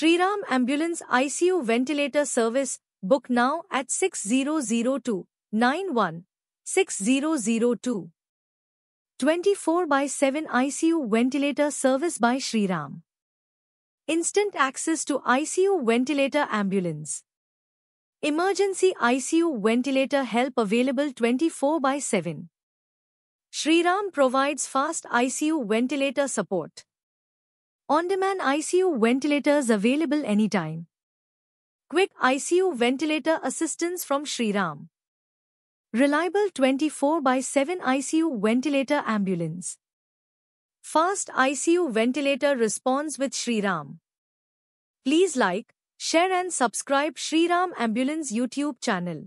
Shriram Ambulance ICU Ventilator Service. Book now at 6002 91 6002. 24/7 ICU Ventilator Service by Shriram. Instant access to ICU Ventilator Ambulance. Emergency ICU Ventilator help available 24/7. Shriram provides fast ICU ventilator support. On-demand ICU ventilators available anytime. Quick ICU ventilator assistance from Shriram. Reliable 24/7 ICU ventilator ambulance. Fast ICU ventilator response with Shriram. Please like, share and subscribe Shriram Ambulance YouTube channel.